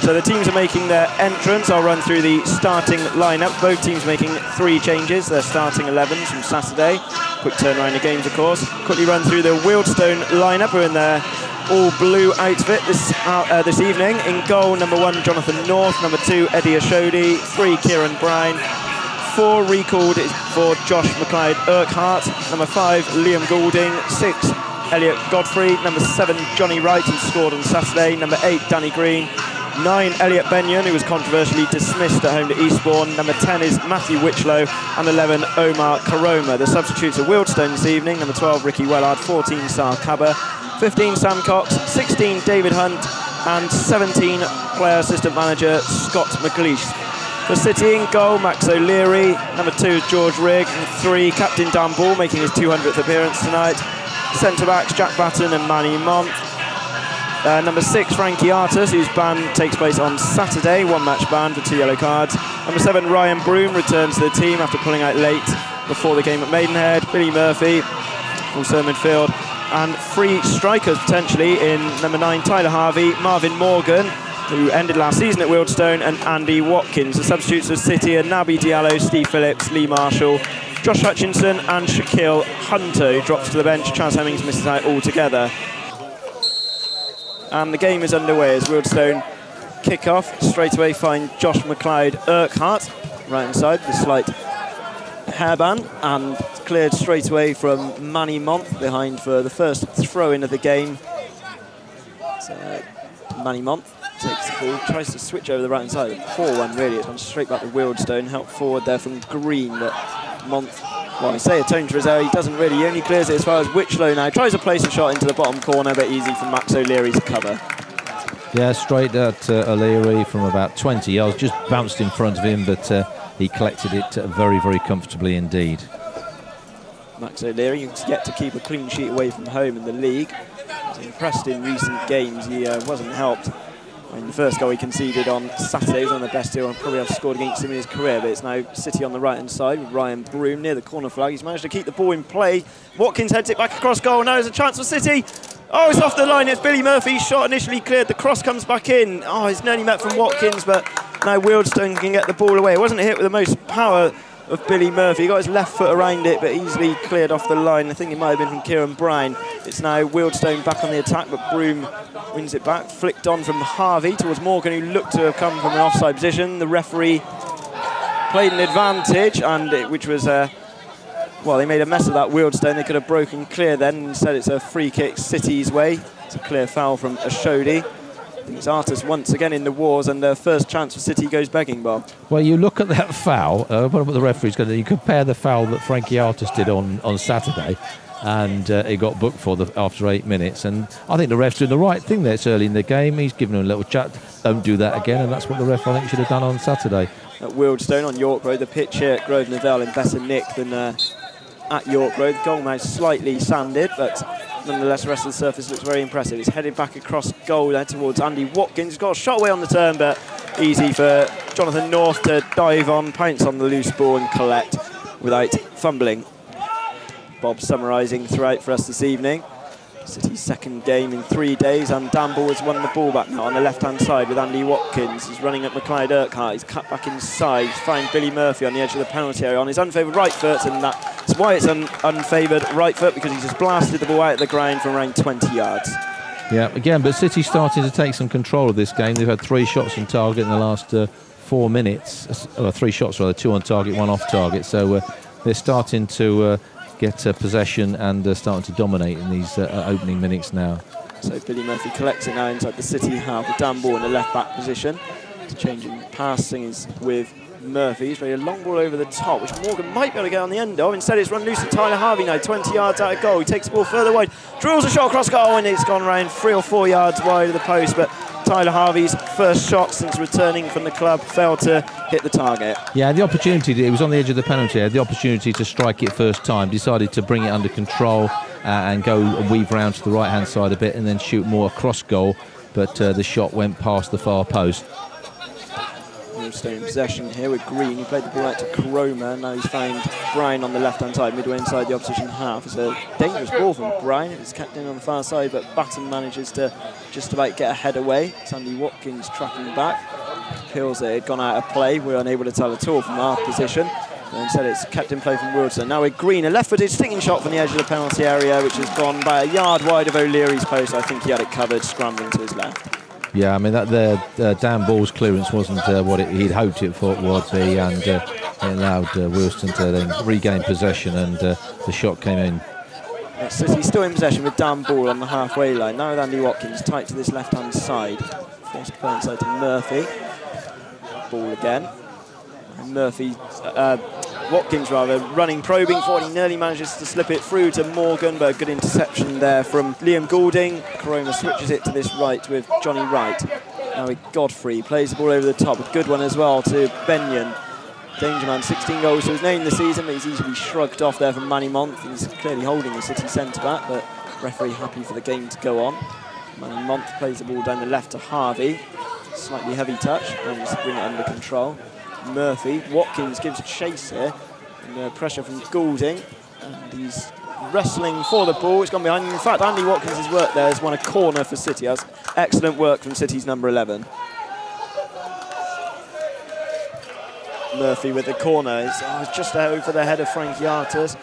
So the teams are making their entrance. I'll run through the starting lineup. Both teams making 3 changes. Their starting 11s from Saturday. Quick turnaround of games, of course. Quickly run through the Wealdstone lineup, who are in their all-blue outfit this evening. In goal, number 1, Jonathan North. Number 2, Eddie Ashodi. 3, Kieran Brown. 4, recalled for Josh McLeod-Urquhart. Number 5, Liam Goulding. 6, Elliot Godfrey. Number 7, Johnny Wright, who scored on Saturday. Number 8, Danny Green. 9, Elliot Benyon, who was controversially dismissed at home to Eastbourne. Number 10 is Matthew Witchlow. And 11, Omar Karoma. The substitutes are Wealdstone this evening. Number 12, Ricky Wellard. 14, Sal Cabba. 15, Sam Cox. 16, David Hunt. And 17, player assistant manager Scott McLeish. For City in goal, Max O'Leary. Number 2 is George Rigg. And 3, Captain Dan Ball, making his 200th appearance tonight. Centre-backs, Jack Batten and Manny Mont. Number 6, Frankie Artis, whose ban takes place on Saturday. 1-match ban for 2 yellow cards. Number 7, Ryan Broom returns to the team after pulling out late before the game at Maidenhead. Billy Murphy, also midfield. And 3 strikers potentially in number 9, Tyler Harvey, Marvin Morgan, who ended last season at Wealdstone, and Andy Watkins. The substitutes for City are Naby Diallo, Steve Phillips, Lee Marshall, Josh Hutchinson and Shaquille Hunter, who drops to the bench. Chaz Hemmings misses out altogether. And the game is underway as Wealdstone kick off. Straight away find Josh McLeod-Urquhart, right hand side, the slight hairband, and cleared straight away from Manny Mont behind for the first throw-in of the game. So Manny Mont takes the ball, tries to switch over the right hand side. A poor one really, it's gone straight back to Wealdstone. Help forward there from Green, but Mont, well, I say atoned for his error, he doesn't really. He only clears it as far as Witchlow now. Tries to place a shot into the bottom corner, but easy for Max O'Leary to cover. Yeah, straight at O'Leary from about 20 yards. Just bounced in front of him, but he collected it very, very comfortably indeed. Max O'Leary, he's yet to keep a clean sheet away from home in the league. He's impressed in recent games. He wasn't helped. I mean, the first goal he conceded on Saturday was one of the best he'll probably have scored against him in his career, but it's now City on the right-hand side with Ryan Broom near the corner flag. He's managed to keep the ball in play. Watkins heads it back across goal. Now there's a chance for City. Oh, it's off the line. It's Billy Murphy's shot initially cleared. The cross comes back in. Oh, it's nearly met from Watkins, but now Wealdstone can get the ball away. It wasn't a hit with the most power of Billy Murphy. He got his left foot around it, but easily cleared off the line. I think it might have been from Kieran Brown. It's now Wealdstone back on the attack, but Broom wins it back. Flicked on from Harvey towards Morgan, who looked to have come from an offside position. The referee played an advantage, and which was, well, they made a mess of that Wealdstone. They could have broken clear then. Instead, it's a free kick City's way. It's a clear foul from Ashodi. I think it's Artis once again in the wars, and the first chance for City goes begging, Bob. Well, you look at that foul, what the referee's going to do, you compare the foul that Frankie Artis did on Saturday, and he got booked for after 8 minutes, and I think the ref's doing the right thing there. It's early in the game, he's giving him a little chat, don't do that again, and that's what the ref, I think, should have done on Saturday. At Wealdstone on York Road, the pitch here at Grosvenor Vale in better nick than at York Road. The goal now slightly sanded, but nonetheless the rest of the surface looks very impressive. He's headed back across goal there towards Andy Watkins. He's got a shot away on the turn, but easy for Jonathan North to dive on, pounce on the loose ball and collect without fumbling. Bob summarising throughout for us this evening. City's second game in 3 days, and Dan Ball has won the ball back now on the left-hand side with Andy Watkins. He's running at McLeod-Urquhart. He's cut back inside. He's found Billy Murphy on the edge of the penalty area on his unfavoured right foot, and that's why it's an unfavoured right foot, because he's just blasted the ball out of the ground from around 20 yards. Yeah, again, but City's starting to take some control of this game. They've had 3 shots on target in the last 4 minutes. 3 shots rather, 2 on target, 1 off target. So they're starting to get possession and starting to dominate in these opening minutes now. So Billy Murphy collects it now inside the City half with Dan Ball in the left-back position. It's changing passing is with Murphy. He's ready a long ball over the top, which Morgan might be able to get on the end of. Instead, it's run loose to Tyler Harvey now, 20 yards out of goal. He takes the ball further wide, drills a shot across goal, and it's gone around 3 or 4 yards wide of the post, but Tyler Harvey's first shot since returning from the club failed to hit the target. Yeah, the opportunity, it was on the edge of the penalty area, the opportunity to strike it first time, decided to bring it under control and go and weave round to the right-hand side a bit and then shoot more across goal, but the shot went past the far post. Wealdstone in possession here with Green. He played the ball out to Caroma. Now he's found Bryan on the left-hand side, midway inside the opposition half. It's a dangerous ball from Bryan. It's kept in on the far side, but Batten manages to just about get a head away. Sandy Watkins tracking back. Feels that it had gone out of play. We're unable to tell at all from our position. But instead it's kept in play from Wealdstone. Now with Green, a left-footed sticking shot from the edge of the penalty area, which has gone by a yard wide of O'Leary's post. I think he had it covered, scrambling to his left. Yeah, I mean, that Dan Ball's clearance wasn't what he'd hoped it would be, and it allowed Wealdstone to then regain possession, and the shot came in. City still in possession with Dan Ball on the halfway line. Now with Andy Watkins tight to this left-hand side. Forced to play inside to Murphy. Ball again. And Murphy, Watkins rather, running, probing forward. He nearly manages to slip it through to Morgan, but a good interception there from Liam Goulding. Caroma switches it to this right with Johnny Wright. Now with Godfrey, plays the ball over the top. A good one as well to Benyon. Danger man, 16 goals to his name this season, but he's easily shrugged off there from Manny Month. He's clearly holding the City centre-back, but referee happy for the game to go on. Manny Month plays the ball down the left to Harvey. Slightly heavy touch, manages to bring it under control. Murphy, Watkins gives chase here, and pressure from Goulding, and he's wrestling for the ball. It's gone behind him. In fact, Andy Watkins' work there has won a corner for City. That's excellent work from City's number 11. Murphy with the corner. It's just over the head of Frankie Artis.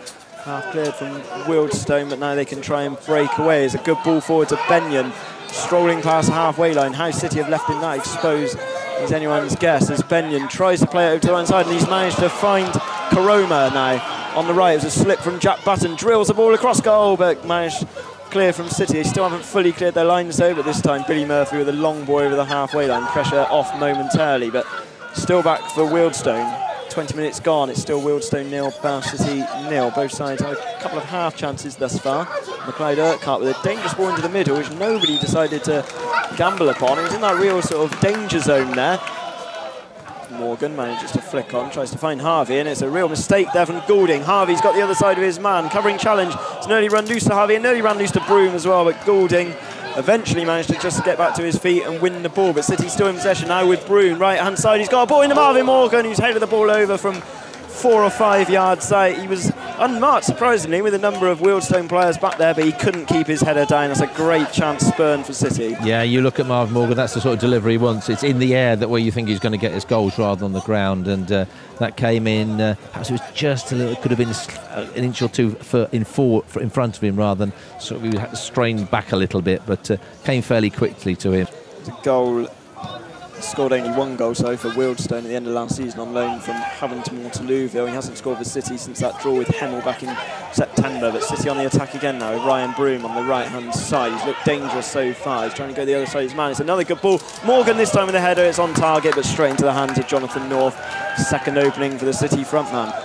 Half cleared from Wealdstone, but now they can try and break away. It's a good ball forward to Benyon, strolling past the halfway line. How City have left him that exposed is anyone's guess, as Benyon tries to play it over to the right side, and he's managed to find Caroma now on the right. It was a slip from Jack Batten, drills the ball across goal, but managed clear from City. They still haven't fully cleared their lines though, but this time Billy Murphy with a long ball over the halfway line. Pressure off momentarily, but still back for Wealdstone. 20 minutes gone, it's still Wealdstone 0, Bath City 0. Both sides have a couple of half chances thus far. McLeod Urquhart with a dangerous ball into the middle, which nobody decided to gamble upon. He was in that real sort of danger zone there. Morgan manages to flick on, tries to find Harvey, and it's a real mistake there from Goulding. Harvey's got the other side of his man, covering challenge. It's nearly run loose to Harvey, and nearly ran loose to Broom as well, but Goulding eventually managed to just get back to his feet and win the ball. But City still in possession now with Broom, right-hand side. He's got a ball into Marvin Morgan, who's headed the ball over from 4 or 5 yards out. He was unmarked, surprisingly, with a number of Wealdstone players back there, but he couldn't keep his header down. That's a great chance spurned for City. Yeah, you look at Marvin Morgan, that's the sort of delivery he wants. It's in the air, that where you think he's going to get his goals rather than on the ground, and that came in, perhaps it was just a little, it could have been an inch or two in front of him, rather than sort of, he had to strain back a little bit, but came fairly quickly to him. The goal scored only 1 goal so for Wealdstone at the end of last season on loan from Havant to Louisville. He hasn't scored for City since that draw with Hemel back in September, but City on the attack again now with Ryan Broom on the right-hand side. He's looked dangerous so far. He's trying to go the other side of his man. It's another good ball. Morgan this time with a header. It's on target, but straight into the hands of Jonathan North. Second opening for the City frontman.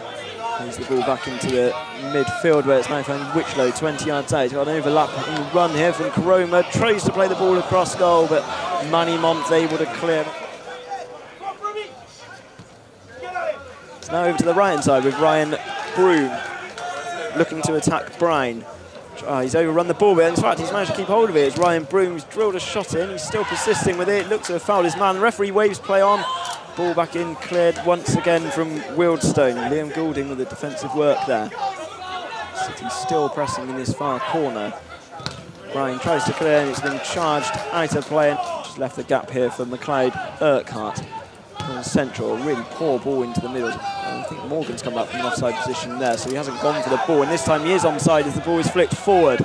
Plays the ball back into the midfield where it's now found Whichlow, 20 yards out. He's got an overlapping run here from Caroma. Tries to play the ball across goal, but Manny Month able to clear. It's now over to the right-hand side with Ryan Broom looking to attack Bryan. He's overrun the ball, but in fact he's managed to keep hold of it. It's Ryan Broom who's drilled a shot in. He's still persisting with it. Looks to have fouled his man. The referee waves play on. Ball back in, cleared once again from Wealdstone. Liam Goulding with the defensive work there. City still pressing in this far corner. Bryan tries to clear, and it's been charged out of play. Just left the gap here for McLeod Urquhart. Central, really poor ball into the middle. I think Morgan's come back from an offside position there, so he hasn't gone for the ball, and this time he is onside as the ball is flicked forward.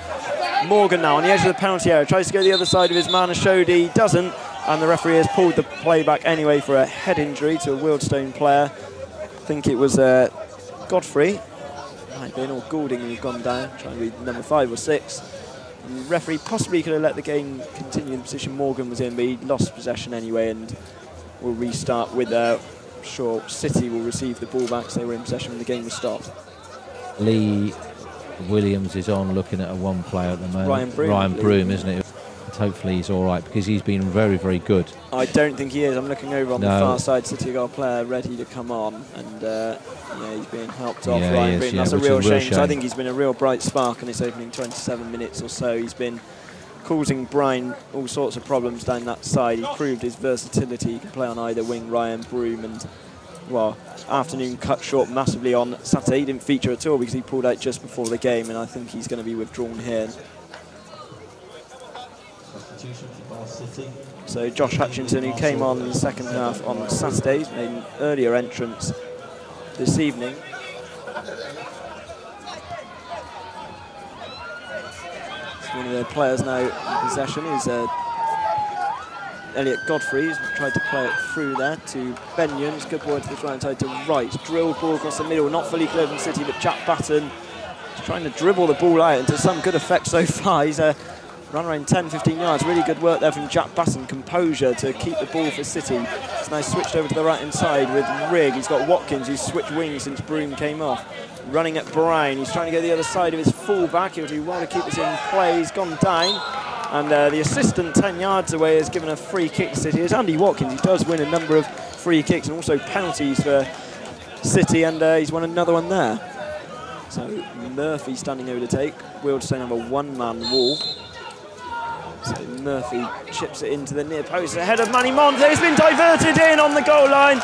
Morgan now on the edge of the penalty area, tries to go the other side of his man, Ashodi, doesn't, and the referee has pulled the play back anyway for a head injury to a Wealdstone player. I think it was Godfrey, might be, or Goulding who's gone down, trying to be number 5 or 6. And the referee possibly could have let the game continue in the position Morgan was in, but he lost possession anyway, and we'll restart with sure City will receive the ball back, so they were in possession when the game was stopped. Lee Williams is on looking at a one player at the moment. Ryan Broom, isn't it? Hopefully he's all right, because he's been very, very good. I don't think he is. I'm looking over on the far side. City got a player ready to come on, and yeah, he's being helped off. Yeah, Ryan Broom. That's a real shame, because I think he's been a real bright spark in his opening 27 minutes or so. He's been causing Bryan all sorts of problems down that side. He's proved his versatility. He can play on either wing, Ryan Broom, and, well, afternoon cut short massively on Saturday. He didn't feature at all because he pulled out just before the game, and I think he's going to be withdrawn here. So Josh Hutchinson, who came on in the second half on Saturday, he's made an earlier entrance this evening. One of their players now in possession is Elliot Godfrey. He's tried to play it through there to Benyon. It's a good ball to the right side to Wright. Drilled ball across the middle, not fully cleared from City, but Jack Batten is trying to dribble the ball out, and to some good effect so far. He's run around 10-15 yards. Really good work there from Jack Batten. Composure to keep the ball for City. It's now switched over to the right-hand side with Rigg. He's got Watkins, who's switched wings since Broom came off. Running at Bryan. He's trying to go the other side of his full-back. He'll do well to keep this in play. He's gone down. And the assistant 10 yards away has given a free kick to City. It's Andy Watkins. He does win a number of free kicks and also penalties for City, and he's won another one there. So Murphy standing over to take. Wealdstone have a one-man wall. So Murphy chips it into the near post ahead of Manny Month. It's been diverted in on the goal line.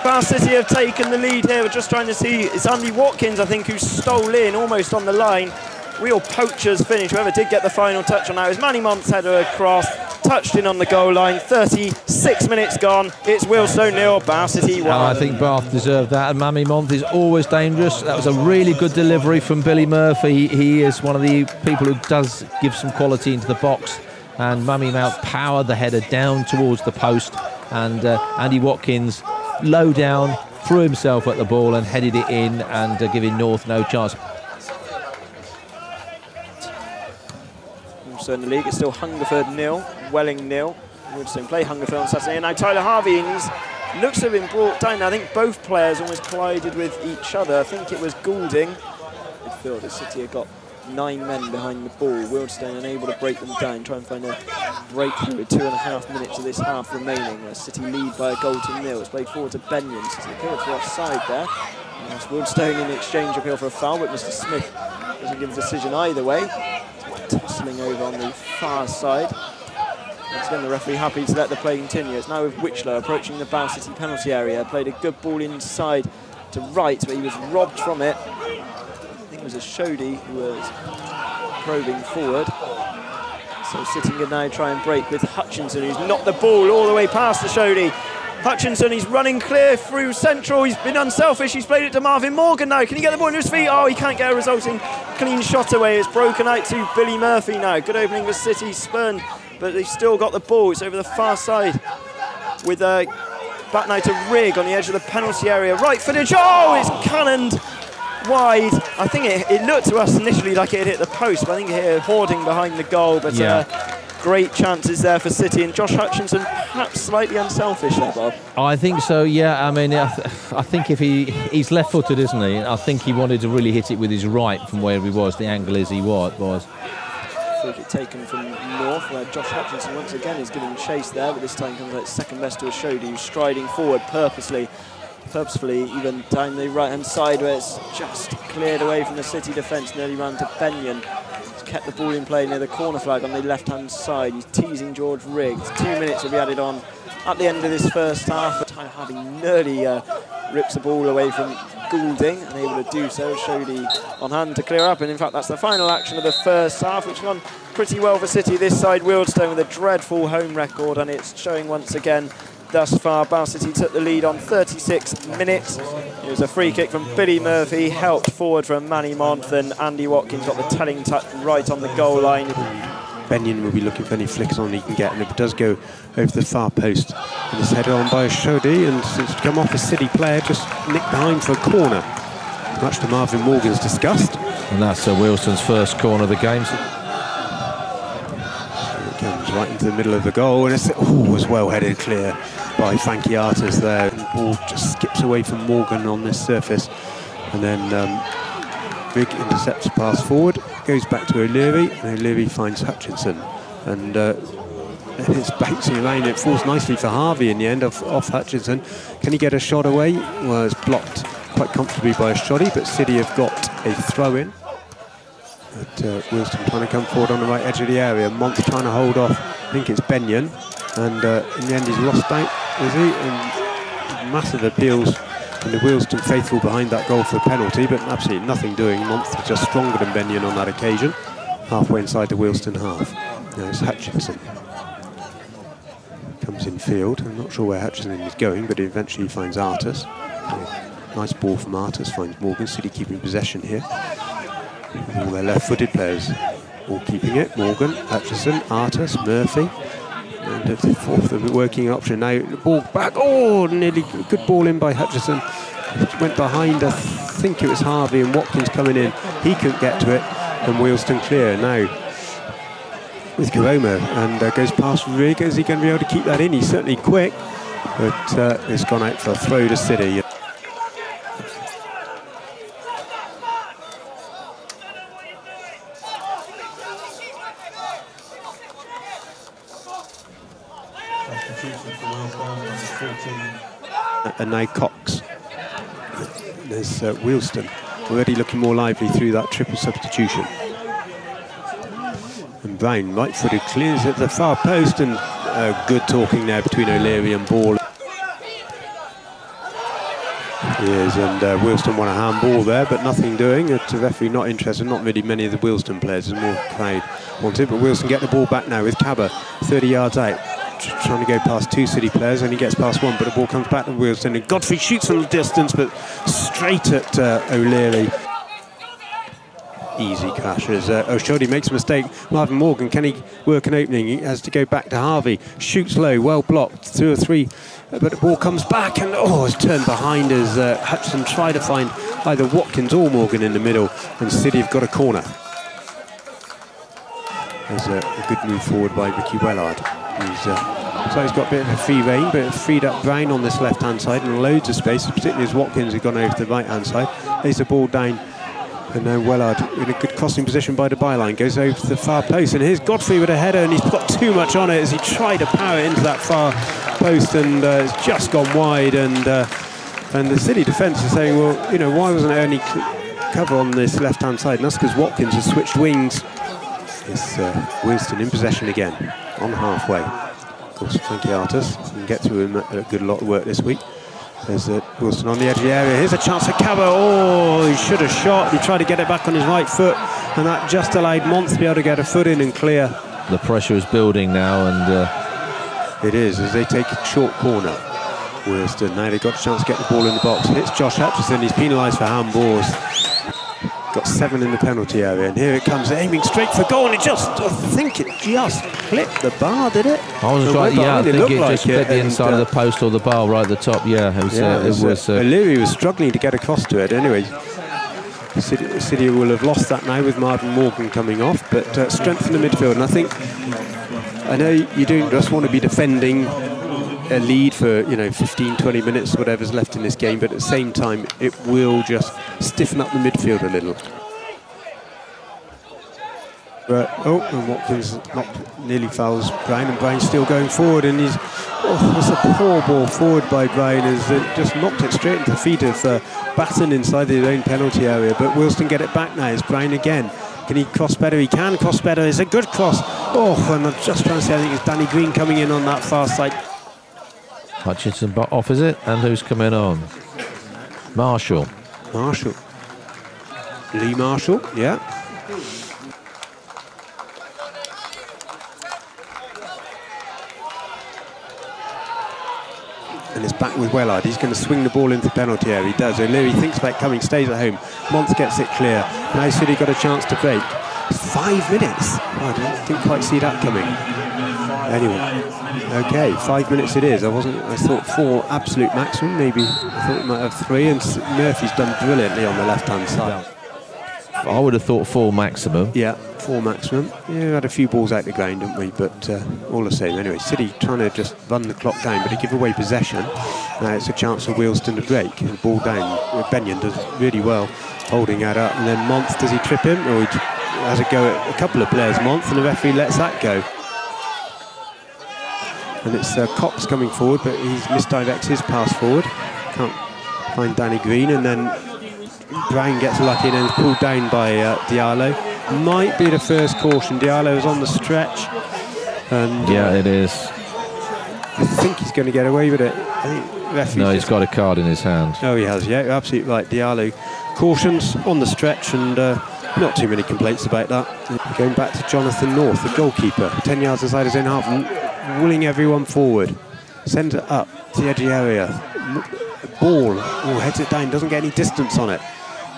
Bath City have taken the lead here. We're just trying to see. It's Andy Watkins, I think, who stole in almost on the line. Real poacher's finish. Whoever did get the final touch on that was Manny Month's header across. Touched in on the goal line. 36 minutes gone. It's Wealdstone 0, Bath City 1. I think Bath deserved that, and Manny Month is always dangerous. That was a really good delivery from Billy Murphy. He is one of the people who does give some quality into the box, and Manny Mount powered the header down towards the post, and Andy Watkins low down, threw himself at the ball and headed it in, and giving North no chance. Also in the league, it's still Hungerford 0, Welling 0. Wealdstone play Hungerford on Saturday, and now Tyler Harvey looks to have been brought down. I think both players almost collided with each other. I think it was Goulding. Midfield, City have got 9 men behind the ball. Wealdstone unable to break them down, try and find a breakthrough with 2.5 minutes of this half remaining. City lead by a goal to 0. It's played forward to Benyon. City appeal for offside there. Wealdstone in exchange appeal for a foul, but Mr. Smith doesn't give a decision either way. Tussling over on the far side. Once again, the referee happy to let the play continue. It's now with Witchlow approaching the Bath City penalty area. Played a good ball inside to Wright, but he was robbed from it. I think it was a Shody who was probing forward. So City can now try and break with Hutchinson, who's knocked the ball all the way past the Shody. Hutchinson, he's running clear through central. He's been unselfish. He's played it to Marvin Morgan now. Can he get the ball to his feet? Oh, he can't get a resulting clean shot away. It's broken out to Billy Murphy now. Good opening for City, spurned, but they've still got the ball. It's over the far side with back now to Rigg on the edge of the penalty area. Right footage. Oh, it's cannoned wide. I think it looked to us initially like it hit the post, but I think it hit Hoarding behind the goal. But great chances there for City, and Josh Hutchinson perhaps slightly unselfish there, Bob. I think so, yeah. I mean, I think if he's left-footed, isn't he? I think he wanted to really hit it with his right from where he was. The angle is he was. Free kick taken from North, where Josh Hutchinson once again is giving chase there, but this time comes out second best to a Shody, who's striding forward purposefully, even down the right-hand side, where it's just cleared away from the City defence, nearly ran to Benyon. Kept the ball in play near the corner flag on the left-hand side. He's teasing George Riggs. 2 minutes will be added on at the end of this first half. Tyler Harvey nearly rips the ball away from Goulding, and able to do so. Shody on hand to clear up, and in fact that's the final action of the first half, which has gone pretty well for City. This side, Wealdstone with a dreadful home record, and it's showing once again thus far. Bath City took the lead on 36 minutes. It was a free kick from Billy Murphy, helped forward from Manny Month, and Andy Watkins got the telling touch right on the goal line. Benyon will be looking for any flicks on he can get, and if it does go over the far post, and it's headed on by Shody, and it's come off a City player, just nicked behind for a corner, much to Marvin Morgan's disgust. And that's Wealdstone's first corner of the game. It comes right into the middle of the goal, and it was well headed clear by Frankie Artis there. The ball just skips away from Morgan on this surface, and then Rigg intercepts a pass forward, goes back to O'Leary, and O'Leary finds Hutchinson, and it's bouncing around. It falls nicely for Harvey in the end off Hutchinson. Can he get a shot away? Well, it's blocked quite comfortably by a Shody, but City have got a throw in. But Wealdstone trying to come forward on the right edge of the area. Month trying to hold off, I think it's Benyon. And in the end he's lost out, is he? And massive appeals from the Wealdstone faithful behind that goal for a penalty, but absolutely nothing doing. Month was just stronger than Benyon on that occasion. Halfway inside the Wealdstone half. Now it's Hutchinson. Comes in field. I'm not sure where Hutchinson is going, but he eventually finds Artis. Nice ball from Artis, finds Morgan. City keeping possession here. All their left-footed players all keeping it. Morgan, Hutchinson, Artis, Murphy. And at the fourth, the working option. Now the ball back. Oh, nearly good ball in by Hutchinson. It went behind, I think it was Harvey, and Watkins coming in. He couldn't get to it, and Wealdstone clear. Now with Koroma, and goes past Rigg. Is he going to be able to keep that in? He's certainly quick, but it's gone out for a throw to City. And now Cox. There's Wealdstone already looking more lively through that triple substitution. And Brown, right-footed, clears at the far post, and good talking there between O'Leary and Ball. Yes, and Wealdstone won a handball there, but nothing doing. The referee not interested, not really many of the Wealdstone players, there's more crowd wanted, but Wealdstone get the ball back now with Cabba, 30 yards out. Trying to go past two City players, only gets past one, but the ball comes back to Wealdstone, and Godfrey shoots from the distance, but straight at O'Leary. Easy crashes. O'Shoddy makes a mistake. Marvin Morgan, can he work an opening? He has to go back to Harvey. Shoots low, well blocked, 2 or 3, but the ball comes back, and it's turned behind as Hutchinson tried to find either Watkins or Morgan in the middle, and City have got a corner. There's a good move forward by Ricky Wellard. So he's got a bit of a free rein, but freed up Brown on this left-hand side and loads of space, particularly as Watkins has gone over to the right-hand side. Lays the ball down, and now Wellard in a good crossing position by the byline, goes over to the far post, and here's Godfrey with a header, and he's got too much on it as he tried to power it into that far post, and it's just gone wide, and the City defence is saying, well, you know, why wasn't there any cover on this left-hand side? And that's because Watkins has switched wings. It's Wealdstone in possession again, on halfway. Of course, Frankie Artis can get through him a good lot of work this week. There's Wealdstone on the edge of the area. Here's a chance for Cabba. Oh, he should have shot. He tried to get it back on his right foot, and that just allowed Month to be able to get a foot in and clear. The pressure is building now, and it is, as they take a short corner. Wealdstone, now they've got a chance to get the ball in the box. Hits Josh Hutchinson. He's penalised for handballs. Got 7 in the penalty area, and here it comes, aiming straight for goal, and I think it just clipped the bar, did it? I wasn't right, yeah, I think it just clipped the inside of the post or the bar right at the top, yeah. It was O'Leary was struggling to get across to it. Anyway, City will have lost that now with Marvin Morgan coming off, but strength in the midfield, and I know you don't just want to be defending a lead for 15-20 minutes, whatever's left in this game, but at the same time it will just stiffen up the midfield a little. But and Watkins nearly fouls Brown, and Brown's still going forward, and it's a poor ball forward by Brown, as just knocked it straight into the feet of Batten inside their own penalty area. But Wealdstone get it back now. It's Brown again. Can he cross better? He can cross better. It's a good cross. And I'm just trying to say, I think it's Danny Green coming in on that far side. Hutchinson offers it, and who's coming on? Marshall. Lee Marshall, yeah. And it's back with Wellard. He's going to swing the ball into the penalty area. He does. O'Leary thinks about coming, stays at home. Month gets it clear. Now City got a chance to break. 5 minutes. I didn't quite see that coming. Anyway, okay, 5 minutes it is. I thought 4 absolute maximum. Maybe I thought we might have 3. And Murphy's done brilliantly on the left-hand side. I would have thought 4 maximum. Yeah, 4 maximum. Yeah, we had a few balls out the ground, didn't we? But all the same. Anyway, City trying to just run the clock down, but they give away possession. Now it's a chance for Wealdstone to break. The ball down. Benyon does really well holding that up. And then Month, does he trip him? Or he has a go at a couple of players, Month, and the referee lets that go. And it's Cox coming forward, but he's misdirects his pass forward. Can't find Danny Green, and then Brown gets lucky and then is pulled down by Diallo. might be the first caution. Diallo's on the stretch. And yeah, it is. I think he's going to get away with it. I think referee. No, he's got a card in his hand. Oh, he has, yeah, you're absolutely right. Diallo cautions on the stretch, and not too many complaints about that. Going back to Jonathan North, the goalkeeper, 10 yards inside his own half, willing everyone forward. Sends it up to the edge of the area. Ball, heads it down, doesn't get any distance on it.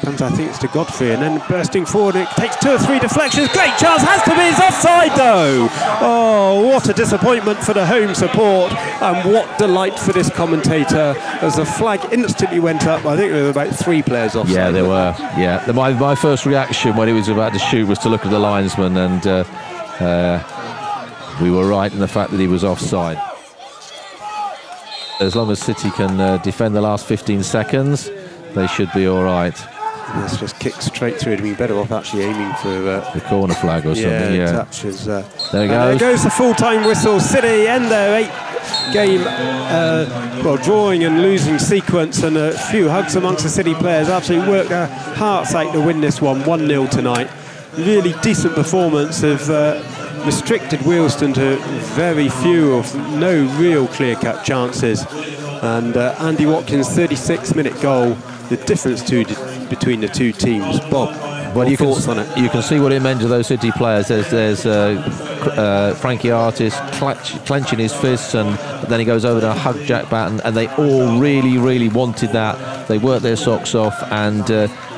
Comes, I think it's to Godfrey, and then bursting forward, it takes 2 or 3 deflections. Great chance, has to be, it's offside though. Oh, what a disappointment for the home support, and what delight for this commentator as the flag instantly went up. I think there were about 3 players offside. Yeah, there were. Yeah, my first reaction when he was about to shoot was to look at the linesman, and we were right in the fact that he was offside. As long as City can defend the last 15 seconds, they should be all right. This just kicks straight through. It'd be better off actually aiming for the corner flag or something. Yeah, touches. There it goes. There goes the full-time whistle. City end their 8-game drawing and losing sequence, and a few hugs amongst the City players. Absolutely worked their hearts out to win this one, 1-0 tonight. Really decent performance of restricted Wealdstone to very few of no real clear-cut chances, and Andy Watkins' 36-minute goal, the difference between the two teams. Bob, well, thoughts on it? You can see what it meant to those City players. There's Frankie Artis clenching his fists, and then he goes over to hug Jack Batten, and they all really wanted that. They worked their socks off, and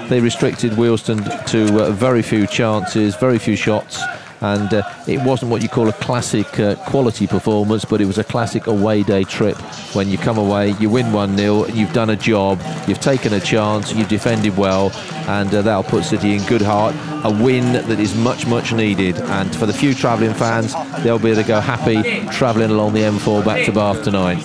they restricted Wealdstone to very few chances, very few shots. And it wasn't what you call a classic quality performance, but it was a classic away day trip. When you come away, you win 1-0, you've done a job, you've taken a chance, you've defended well, and that'll put City in good heart. A win that is much needed, and for the few travelling fans, they'll be able to go happy travelling along the M4 back to Bath tonight.